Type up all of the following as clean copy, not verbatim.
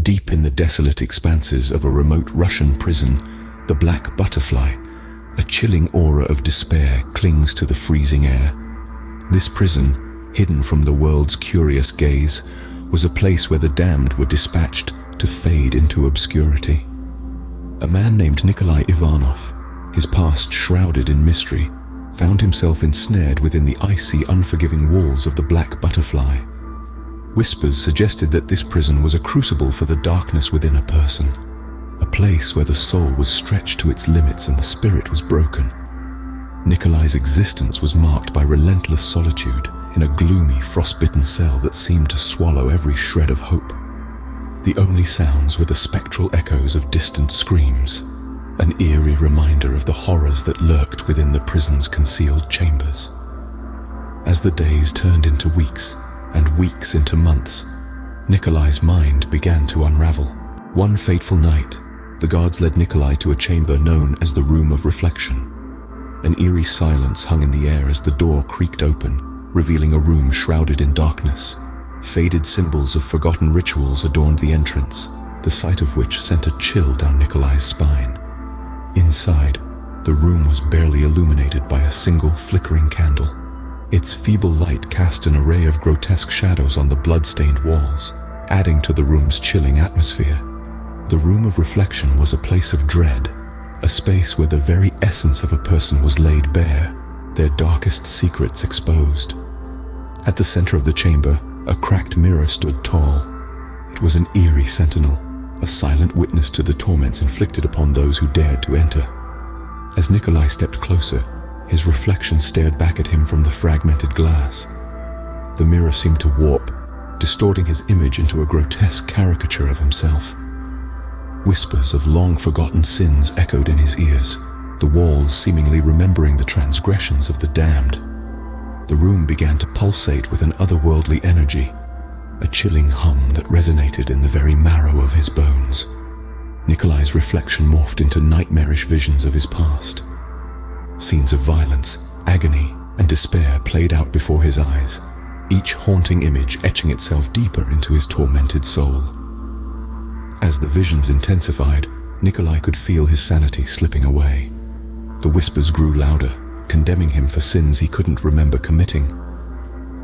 Deep in the desolate expanses of a remote Russian prison, the black butterfly, a chilling aura of despair, clings to the freezing air. This prison, hidden from the world's curious gaze, was a place where the damned were dispatched to fade into obscurity. A man named Nikolai Ivanov, his past shrouded in mystery, found himself ensnared within the icy, unforgiving walls of the black butterfly. Whispers suggested that this prison was a crucible for the darkness within a person, a place where the soul was stretched to its limits and the spirit was broken. Nikolai's existence was marked by relentless solitude in a gloomy, frostbitten cell that seemed to swallow every shred of hope. The only sounds were the spectral echoes of distant screams, an eerie reminder of the horrors that lurked within the prison's concealed chambers. As the days turned into weeks, and weeks into months, Nikolai's mind began to unravel. One fateful night, the guards led Nikolai to a chamber known as the Room of Reflection. An eerie silence hung in the air as the door creaked open, revealing a room shrouded in darkness. Faded symbols of forgotten rituals adorned the entrance, the sight of which sent a chill down Nikolai's spine. Inside, the room was barely illuminated by a single flickering candle. Its feeble light cast an array of grotesque shadows on the blood-stained walls, adding to the room's chilling atmosphere. The Room of Reflection was a place of dread, a space where the very essence of a person was laid bare, their darkest secrets exposed. At the center of the chamber, a cracked mirror stood tall. It was an eerie sentinel, a silent witness to the torments inflicted upon those who dared to enter. As Nikolai stepped closer, his reflection stared back at him from the fragmented glass. The mirror seemed to warp, distorting his image into a grotesque caricature of himself. Whispers of long-forgotten sins echoed in his ears, the walls seemingly remembering the transgressions of the damned. The room began to pulsate with an otherworldly energy, a chilling hum that resonated in the very marrow of his bones. Nikolai's reflection morphed into nightmarish visions of his past. Scenes of violence, agony, and despair played out before his eyes, each haunting image etching itself deeper into his tormented soul. As the visions intensified, Nikolai could feel his sanity slipping away. The whispers grew louder, condemning him for sins he couldn't remember committing.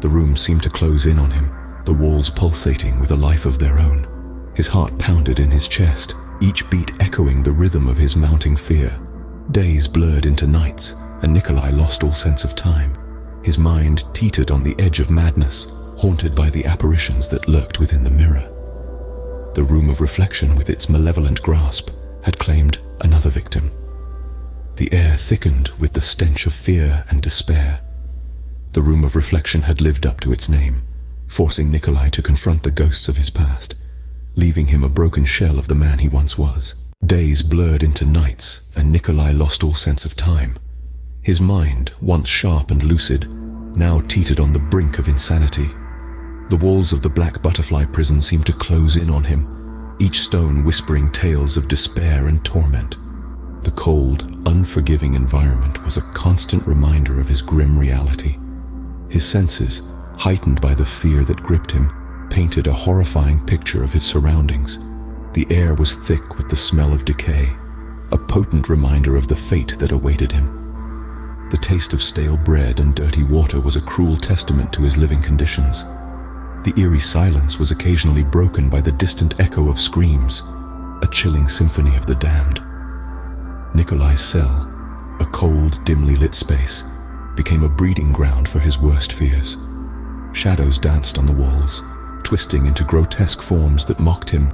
The room seemed to close in on him, the walls pulsating with a life of their own. His heart pounded in his chest, each beat echoing the rhythm of his mounting fear. Days blurred into nights, and Nikolai lost all sense of time. His mind teetered on the edge of madness, haunted by the apparitions that lurked within the mirror. The Room of Reflection, with its malevolent grasp, had claimed another victim. The air thickened with the stench of fear and despair. The Room of Reflection had lived up to its name, forcing Nikolai to confront the ghosts of his past, leaving him a broken shell of the man he once was. Days blurred into nights, and Nikolai lost all sense of time. His mind, once sharp and lucid, now teetered on the brink of insanity. The walls of the black butterfly prison seemed to close in on him, each stone whispering tales of despair and torment. The cold, unforgiving environment was a constant reminder of his grim reality. His senses, heightened by the fear that gripped him, painted a horrifying picture of his surroundings. The air was thick with the smell of decay, a potent reminder of the fate that awaited him. The taste of stale bread and dirty water was a cruel testament to his living conditions. The eerie silence was occasionally broken by the distant echo of screams, a chilling symphony of the damned. Nikolai's cell, a cold, dimly lit space, became a breeding ground for his worst fears. Shadows danced on the walls, twisting into grotesque forms that mocked him.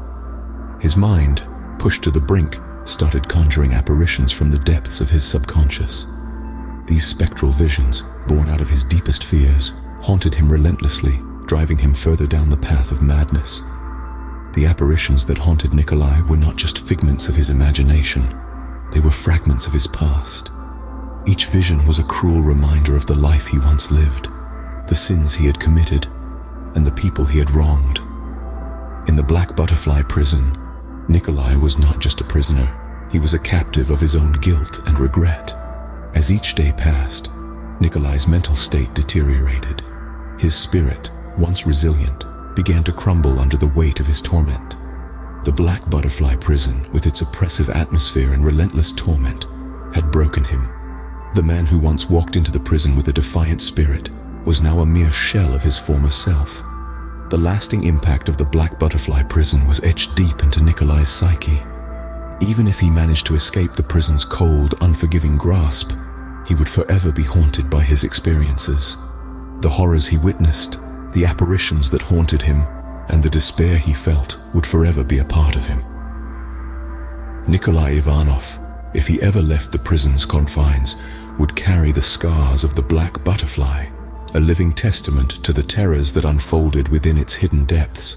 His mind, pushed to the brink, started conjuring apparitions from the depths of his subconscious. These spectral visions, born out of his deepest fears, haunted him relentlessly, driving him further down the path of madness. The apparitions that haunted Nikolai were not just figments of his imagination, they were fragments of his past. Each vision was a cruel reminder of the life he once lived, the sins he had committed, and the people he had wronged. In the Black Butterfly prison, Nikolai was not just a prisoner, he was a captive of his own guilt and regret. As each day passed, Nikolai's mental state deteriorated. His spirit, once resilient, began to crumble under the weight of his torment. The black butterfly prison, with its oppressive atmosphere and relentless torment, had broken him. The man who once walked into the prison with a defiant spirit was now a mere shell of his former self. The lasting impact of the black butterfly prison was etched deep into Nikolai's psyche. Even if he managed to escape the prison's cold, unforgiving grasp, he would forever be haunted by his experiences. The horrors he witnessed, the apparitions that haunted him, and the despair he felt would forever be a part of him. Nikolai Ivanov, if he ever left the prison's confines, would carry the scars of the black butterfly, a living testament to the terrors that unfolded within its hidden depths.